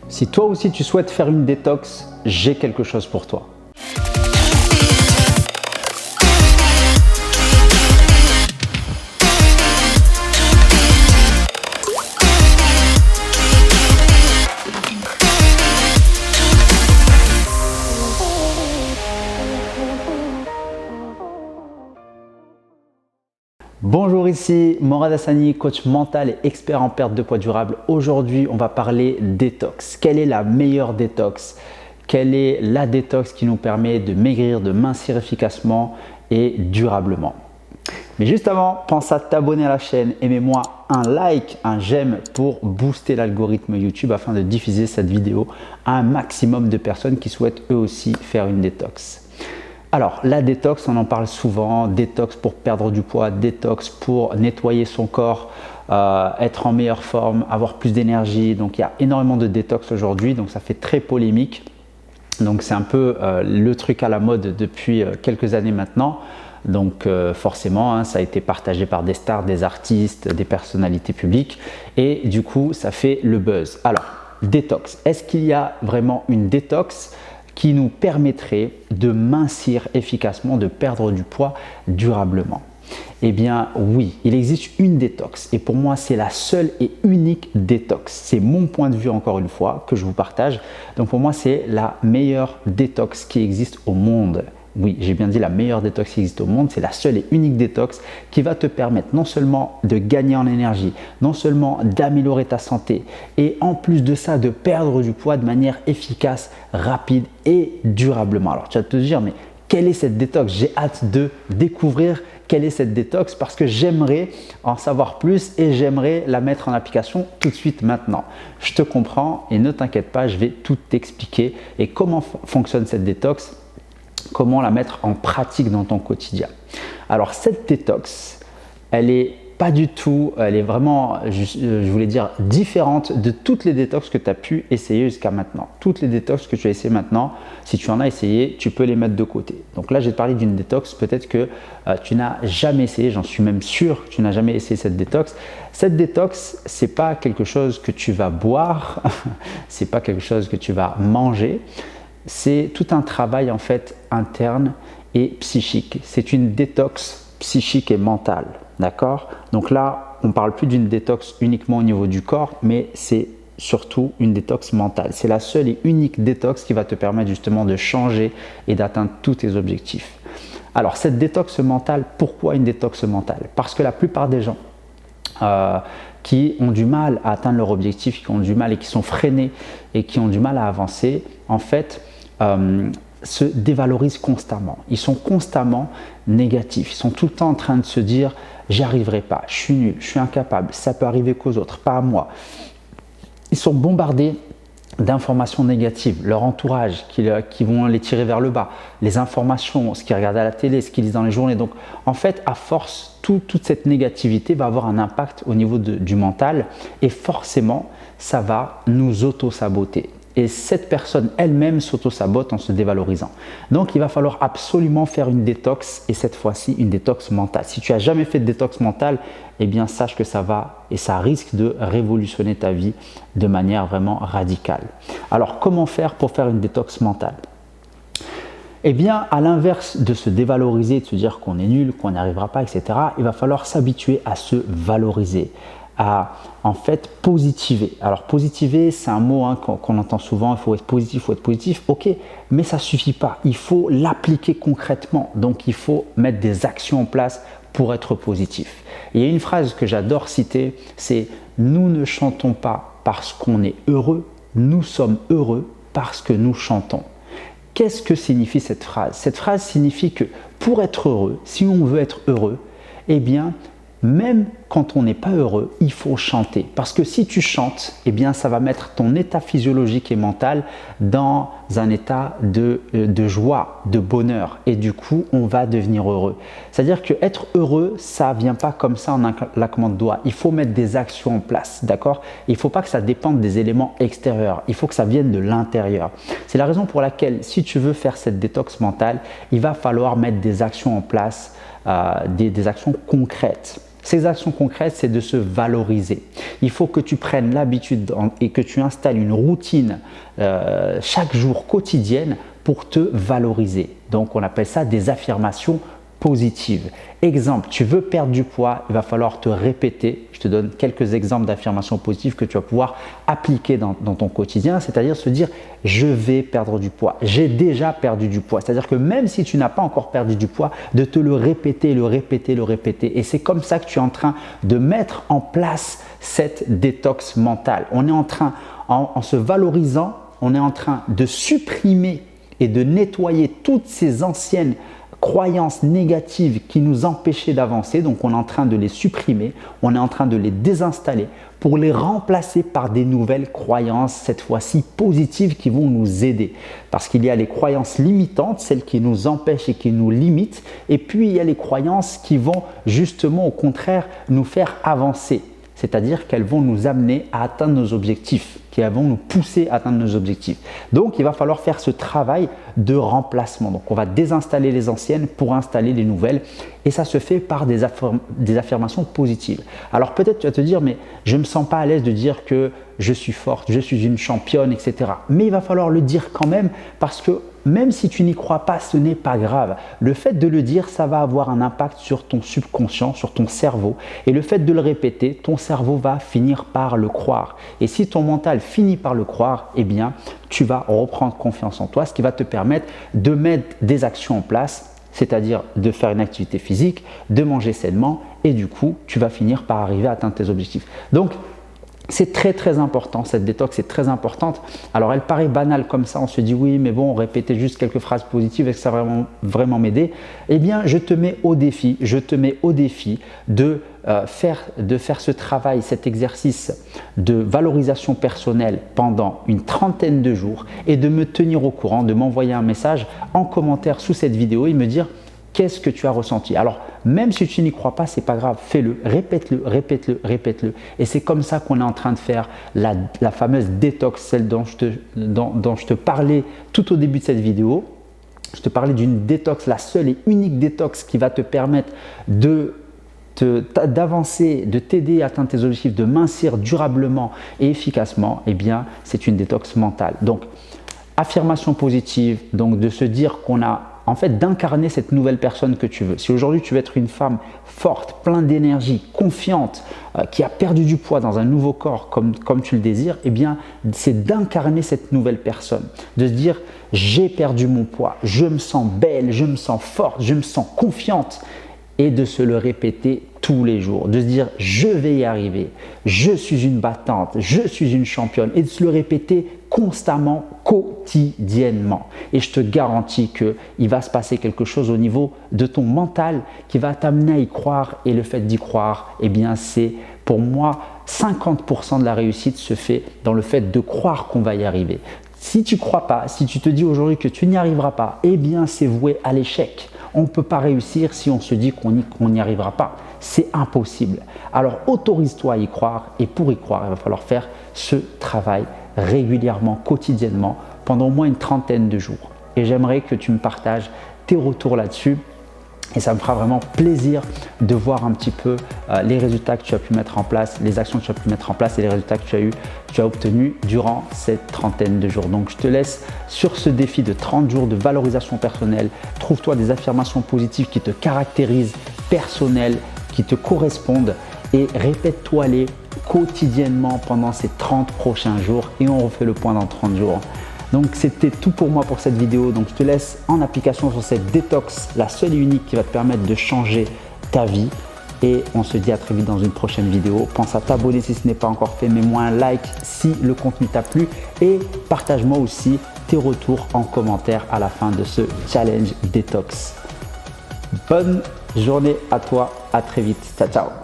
Si toi aussi tu souhaites faire une détox, j'ai quelque chose pour toi. Bonjour, ici Morad Hassani, coach mental et expert en perte de poids durable. Aujourd'hui, on va parler détox. Quelle est la meilleure détox? Quelle est la détox qui nous permet de maigrir, de mincir efficacement et durablement? Mais juste avant, pense à t'abonner à la chaîne et mets-moi un like, un j'aime pour booster l'algorithme YouTube afin de diffuser cette vidéo à un maximum de personnes qui souhaitent eux aussi faire une détox. Alors, la détox, on en parle souvent, détox pour perdre du poids, détox pour nettoyer son corps, être en meilleure forme, avoir plus d'énergie. Donc, il y a énormément de détox aujourd'hui, donc ça fait très polémique. Donc, c'est un peu le truc à la mode depuis quelques années maintenant. Donc, forcément, ça a été partagé par des stars, des artistes, des personnalités publiques et du coup, ça fait le buzz. Alors, détox, est-ce qu'il y a vraiment une détox qui nous permettrait de mincir efficacement, de perdre du poids durablement? Eh bien oui, il existe une détox et pour moi c'est la seule et unique détox. C'est mon point de vue encore une fois que je vous partage. Donc pour moi c'est la meilleure détox qui existe au monde. Oui, j'ai bien dit la meilleure détox qui existe au monde, c'est la seule et unique détox qui va te permettre non seulement de gagner en énergie, non seulement d'améliorer ta santé et en plus de ça de perdre du poids de manière efficace, rapide et durablement. Alors tu vas te dire mais quelle est cette détox? J'ai hâte de découvrir quelle est cette détox parce que j'aimerais en savoir plus et j'aimerais la mettre en application tout de suite maintenant. Je te comprends et ne t'inquiète pas, je vais tout t'expliquer et comment fonctionne cette détox. Comment la mettre en pratique dans ton quotidien. Alors cette détox, elle est pas du tout, elle est vraiment, je voulais dire, différente de toutes les détox que tu as pu essayer jusqu'à maintenant. Toutes les détox que tu as essayé maintenant, si tu en as essayé, tu peux les mettre de côté. Donc là, je vais te parler d'une détox, peut-être que tu n'as jamais essayé, j'en suis même sûr que tu n'as jamais essayé cette détox. Cette détox, c'est pas quelque chose que tu vas boire, c'est pas quelque chose que tu vas manger. C'est tout un travail en fait interne et psychique. C'est une détox psychique et mentale, d'accord? Donc là, on ne parle plus d'une détox uniquement au niveau du corps, mais c'est surtout une détox mentale. C'est la seule et unique détox qui va te permettre justement de changer et d'atteindre tous tes objectifs. Alors cette détox mentale, pourquoi une détox mentale? Parce que la plupart des gens qui ont du mal à atteindre leur objectif, qui ont du mal et qui sont freinés et qui ont du mal à avancer, en fait, se dévalorisent constamment. Ils sont constamment négatifs. Ils sont tout le temps en train de se dire « j'y arriverai pas, je suis nul, je suis incapable, ça peut arriver qu'aux autres, pas à moi ». Ils sont bombardés d'informations négatives, leur entourage qui vont les tirer vers le bas, les informations, ce qu'ils regardent à la télé, ce qu'ils lisent dans les journées. Donc en fait, à force, toute cette négativité va avoir un impact au niveau du mental et forcément, ça va nous auto-saboter. Et cette personne elle-même s'auto-sabote en se dévalorisant. Donc, il va falloir absolument faire une détox et cette fois-ci, une détox mentale. Si tu n'as jamais fait de détox mentale, eh bien, sache que ça va et ça risque de révolutionner ta vie de manière vraiment radicale. Alors, comment faire pour faire une détox mentale? Eh bien, à l'inverse de se dévaloriser, de se dire qu'on est nul, qu'on n'y arrivera pas, etc., il va falloir s'habituer à se valoriser, à en fait positiver. Alors positiver, c'est un mot qu'on entend souvent, il faut être positif, ok, mais ça ne suffit pas, il faut l'appliquer concrètement, donc il faut mettre des actions en place pour être positif. Et il y a une phrase que j'adore citer, c'est « Nous ne chantons pas parce qu'on est heureux, nous sommes heureux parce que nous chantons ». Qu'est-ce que signifie cette phrase? Cette phrase signifie que pour être heureux, si on veut être heureux, eh bien, même quand on n'est pas heureux, il faut chanter. Parce que si tu chantes, eh bien, ça va mettre ton état physiologique et mental dans un état de joie, de bonheur. Et du coup, on va devenir heureux. C'est-à-dire qu'être heureux, ça ne vient pas comme ça en un claquement de doigts. Il faut mettre des actions en place, d'accord? Il ne faut pas que ça dépende des éléments extérieurs. Il faut que ça vienne de l'intérieur. C'est la raison pour laquelle, si tu veux faire cette détox mentale, il va falloir mettre des actions en place, des actions concrètes. Ces actions concrètes, c'est de se valoriser. Il faut que tu prennes l'habitude et que tu installes une routine chaque jour quotidienne pour te valoriser. Donc, on appelle ça des affirmations positives. Exemple, tu veux perdre du poids, il va falloir te répéter. Je te donne quelques exemples d'affirmations positives que tu vas pouvoir appliquer dans ton quotidien, c'est-à-dire se dire « je vais perdre du poids »,« j'ai déjà perdu du poids ». C'est-à-dire que même si tu n'as pas encore perdu du poids, de te le répéter, le répéter, le répéter. Et c'est comme ça que tu es en train de mettre en place cette détox mentale. On est en train, en se valorisant, on est en train de supprimer et de nettoyer toutes ces anciennes croyances négatives qui nous empêchaient d'avancer. Donc, on est en train de les supprimer, on est en train de les désinstaller pour les remplacer par des nouvelles croyances, cette fois-ci positives, qui vont nous aider. Parce qu'il y a les croyances limitantes, celles qui nous empêchent et qui nous limitent, et puis il y a les croyances qui vont justement au contraire nous faire avancer. C'est-à-dire qu'elles vont nous amener à atteindre nos objectifs, qui vont nous pousser à atteindre nos objectifs. Donc, il va falloir faire ce travail de remplacement. Donc, on va désinstaller les anciennes pour installer les nouvelles. Et ça se fait par des affirmations positives. Alors, peut-être tu vas te dire, mais je ne me sens pas à l'aise de dire que je suis forte, je suis une championne, etc. Mais il va falloir le dire quand même parce que même si tu n'y crois pas, ce n'est pas grave. Le fait de le dire, ça va avoir un impact sur ton subconscient, sur ton cerveau. Et le fait de le répéter, ton cerveau va finir par le croire. Et si ton mental finit par le croire, eh bien, tu vas reprendre confiance en toi, ce qui va te permettre de mettre des actions en place, c'est-à-dire de faire une activité physique, de manger sainement, et du coup, tu vas finir par arriver à atteindre tes objectifs. Donc, c'est très très important, cette détox est très importante. Alors elle paraît banale comme ça, on se dit oui mais bon, répéter juste quelques phrases positives, est-ce que ça va vraiment m'aider? Eh bien je te mets au défi, de faire ce travail, cet exercice de valorisation personnelle pendant une trentaine de jours et de me tenir au courant, de m'envoyer un message en commentaire sous cette vidéo et me dire qu'est-ce que tu as ressenti. Alors, même si tu n'y crois pas, c'est pas grave, fais-le, répète-le, répète-le, répète-le. Et c'est comme ça qu'on est en train de faire la fameuse détox, celle dont je te parlais tout au début de cette vidéo. Je te parlais d'une détox, la seule et unique détox qui va te permettre d'avancer, de t'aider à atteindre tes objectifs, de mincir durablement et efficacement. Eh bien, c'est une détox mentale. Donc, affirmation positive, donc de se dire qu'on a en fait d'incarner cette nouvelle personne que tu veux. Si aujourd'hui tu veux être une femme forte, pleine d'énergie, confiante, qui a perdu du poids dans un nouveau corps comme tu le désires, eh bien c'est d'incarner cette nouvelle personne, de se dire j'ai perdu mon poids, je me sens belle, je me sens forte, je me sens confiante, et de se le répéter tous les jours, de se dire je vais y arriver, je suis une battante, je suis une championne, et de se le répéter constamment, quotidiennement. Et je te garantis qu'il va se passer quelque chose au niveau de ton mental qui va t'amener à y croire, et le fait d'y croire, eh bien c'est pour moi 50% de la réussite se fait dans le fait de croire qu'on va y arriver. Si tu ne crois pas, si tu te dis aujourd'hui que tu n'y arriveras pas, eh bien c'est voué à l'échec. On ne peut pas réussir si on se dit qu'on n'y arrivera pas. C'est impossible. Alors autorise-toi à y croire, et pour y croire, il va falloir faire ce travail régulièrement, quotidiennement, pendant au moins une trentaine de jours. Et j'aimerais que tu me partages tes retours là-dessus. Et ça me fera vraiment plaisir de voir un petit peu les résultats que tu as pu mettre en place, les actions que tu as pu mettre en place et les résultats que tu as obtenus durant cette trentaine de jours. Donc, je te laisse sur ce défi de 30 jours de valorisation personnelle. Trouve-toi des affirmations positives qui te caractérisent, personnelles, qui te correspondent, et répète-toi-les quotidiennement pendant ces 30 prochains jours, et on refait le point dans 30 jours. Donc c'était tout pour moi pour cette vidéo. Donc je te laisse en application sur cette détox, la seule et unique qui va te permettre de changer ta vie. Et on se dit à très vite dans une prochaine vidéo. Pense à t'abonner si ce n'est pas encore fait. Mets-moi un like si le contenu t'a plu. Et partage-moi aussi tes retours en commentaire à la fin de ce challenge détox. Bonne journée à toi. À très vite. Ciao, ciao.